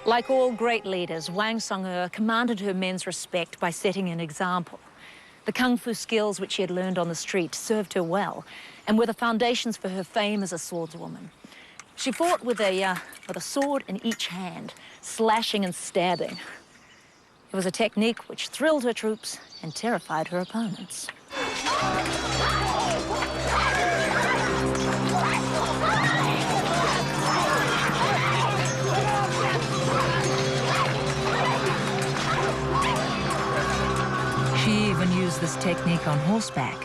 Like all great leaders, Wang Song-er commanded her men's respect by setting an example. The kung fu skills which she had learned on the street served her well and were the foundations for her fame as a swordswoman. She fought with a sword in each hand, slashing and stabbing. It was a technique which thrilled her troops and terrified her opponents. She even used this technique on horseback.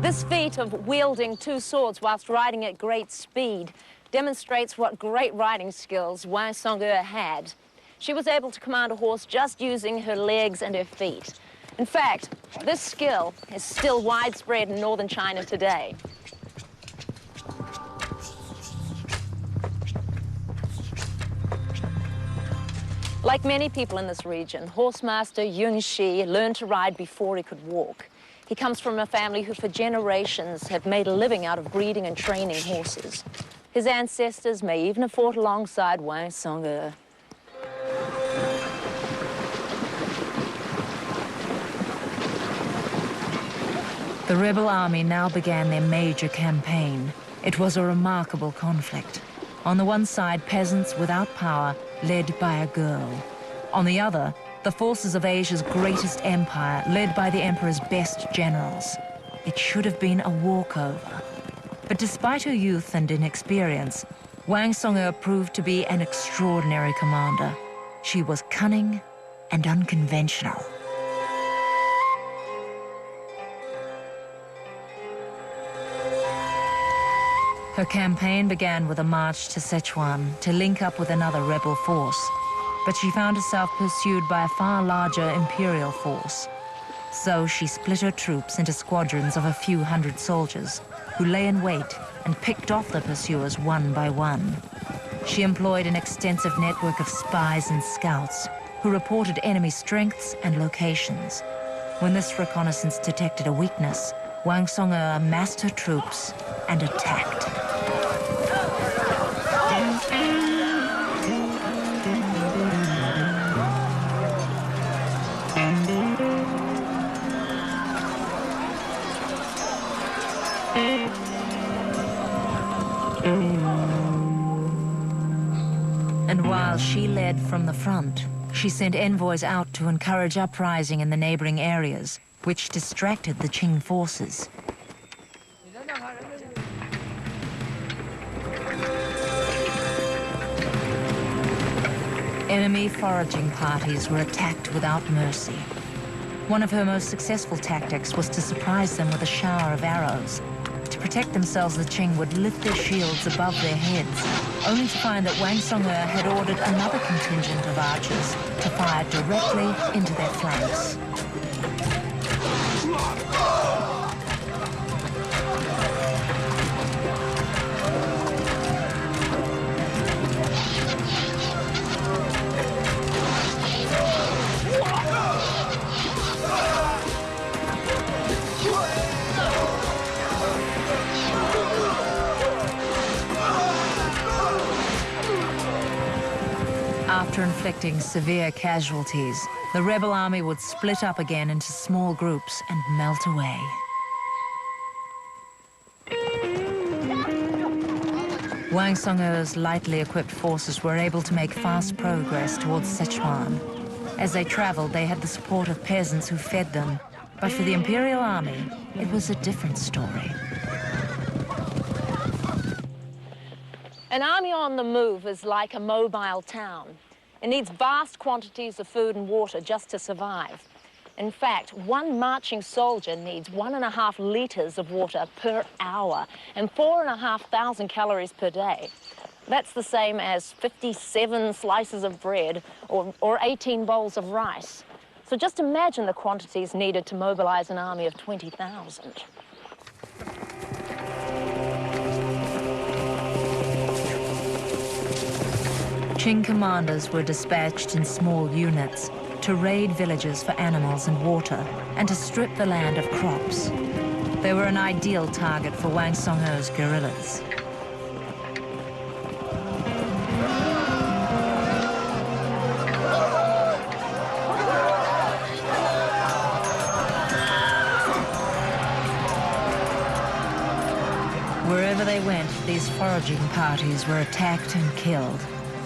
This feat of wielding two swords whilst riding at great speed demonstrates what great riding skills Wang Song-er had. She was able to command a horse just using her legs and her feet. In fact, this skill is still widespread in northern China today. Like many people in this region, horsemaster Yun Shi learned to ride before he could walk. He comes from a family who for generations have made a living out of breeding and training horses. His ancestors may even have fought alongside Wang Song-er. The rebel army now began their major campaign. It was a remarkable conflict. On the one side, peasants without power, led by a girl. On the other, the forces of Asia's greatest empire, led by the emperor's best generals. It should have been a walkover. But despite her youth and inexperience, Wang Song-er proved to be an extraordinary commander. She was cunning and unconventional. Her campaign began with a march to Sichuan to link up with another rebel force, but she found herself pursued by a far larger imperial force. So she split her troops into squadrons of a few hundred soldiers who lay in wait and picked off the pursuers one by one. She employed an extensive network of spies and scouts who reported enemy strengths and locations. When this reconnaissance detected a weakness, Wang Song-er massed her troops and attacked. And while she led from the front, she sent envoys out to encourage uprising in the neighboring areas, which distracted the Qing forces. Enemy foraging parties were attacked without mercy. One of her most successful tactics was to surprise them with a shower of arrows. To protect themselves, the Qing would lift their shields above their heads, only to find that Wang Song-er had ordered another contingent of archers to fire directly into their flanks. After inflicting severe casualties, the rebel army would split up again into small groups and melt away. Wang Song-er's lightly equipped forces were able to make fast progress towards Sichuan. As they traveled, they had the support of peasants who fed them. But for the imperial army, it was a different story. An army on the move is like a mobile town. It needs vast quantities of food and water just to survive. In fact, one marching soldier needs 1.5 liters of water per hour and 4,500 calories per day. That's the same as 57 slices of bread or 18 bowls of rice. So just imagine the quantities needed to mobilize an army of 20,000. Qing commanders were dispatched in small units to raid villages for animals and water and to strip the land of crops. They were an ideal target for Wang Song-er's guerrillas. went, these foraging parties were attacked and killed.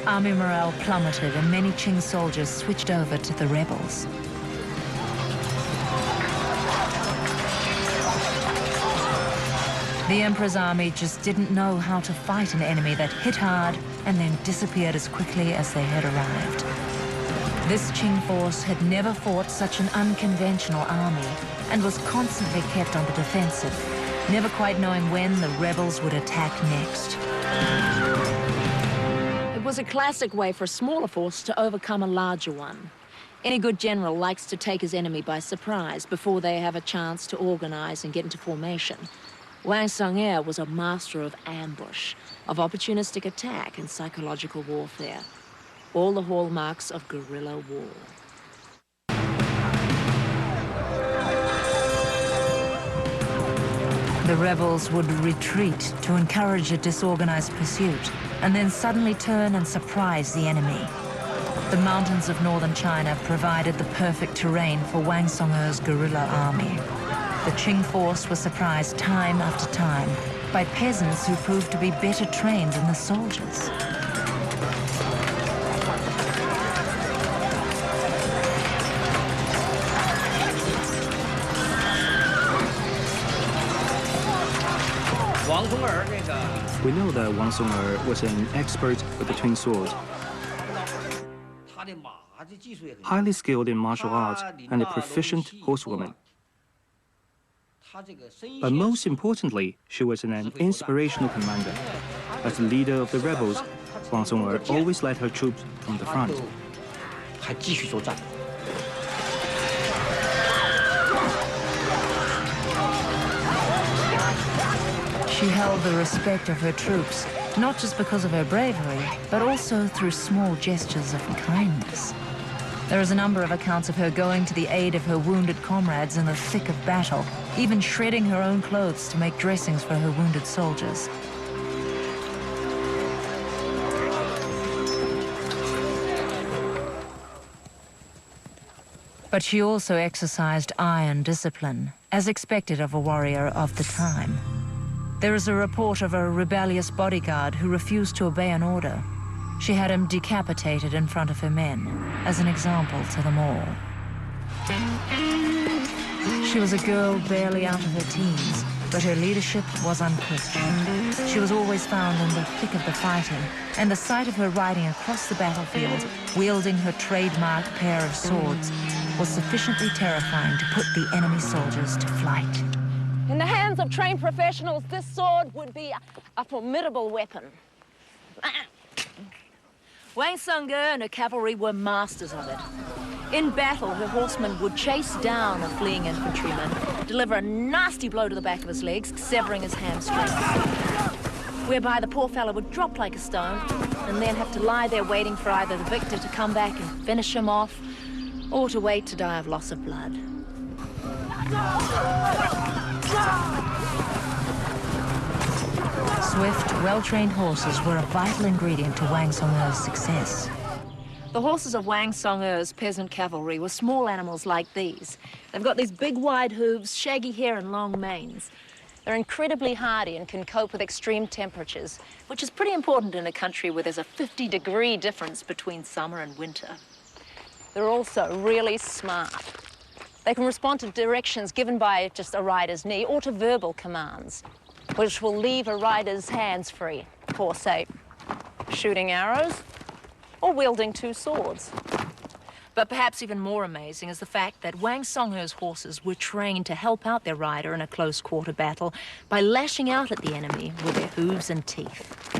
Army morale plummeted and many Qing soldiers switched over to the rebels. The Emperor's army just didn't know how to fight an enemy that hit hard and then disappeared as quickly as they had arrived. This Qing force had never fought such an unconventional army and was constantly kept on the defensive, never quite knowing when the rebels would attack next. It was a classic way for a smaller force to overcome a larger one. Any good general likes to take his enemy by surprise before they have a chance to organize and get into formation. Wang Song'er was a master of ambush, of opportunistic attack and psychological warfare. All the hallmarks of guerrilla war. The rebels would retreat to encourage a disorganized pursuit, and then suddenly turn and surprise the enemy. The mountains of northern China provided the perfect terrain for Wang Song'er's guerrilla army. The Qing force was surprised time after time by peasants who proved to be better trained than the soldiers. We know that Wang Song'er was an expert with the twin sword, highly skilled in martial arts and a proficient horsewoman. But most importantly, she was an inspirational commander. As the leader of the rebels, Wang Song'er always led her troops from the front. She held the respect of her troops, not just because of her bravery, but also through small gestures of kindness. There is a number of accounts of her going to the aid of her wounded comrades in the thick of battle, even shredding her own clothes to make dressings for her wounded soldiers. But she also exercised iron discipline, as expected of a warrior of the time. There is a report of a rebellious bodyguard who refused to obey an order. She had him decapitated in front of her men, as an example to them all. She was a girl barely out of her teens, but her leadership was unquestioned. She was always found in the thick of the fighting, and the sight of her riding across the battlefield, wielding her trademark pair of swords, was sufficiently terrifying to put the enemy soldiers to flight. In the hands of trained professionals, this sword would be a formidable weapon. Wang Song'er and her cavalry were masters of it. In battle, her horsemen would chase down a fleeing infantryman, deliver a nasty blow to the back of his legs, severing his hamstrings, whereby the poor fellow would drop like a stone and then have to lie there waiting for either the victor to come back and finish him off, or to wait to die of loss of blood. Swift, well-trained horses were a vital ingredient to Wang Song'er's success. The horses of Wang Song'er's peasant cavalry were small animals like these. They've got these big wide hooves, shaggy hair and long manes. They're incredibly hardy and can cope with extreme temperatures, which is pretty important in a country where there's a 50-degree difference between summer and winter. They're also really smart. They can respond to directions given by just a rider's knee or to verbal commands, which will leave a rider's hands free for, say, shooting arrows or wielding two swords. But perhaps even more amazing is the fact that Wang Song'er's horses were trained to help out their rider in a close-quarter battle by lashing out at the enemy with their hooves and teeth.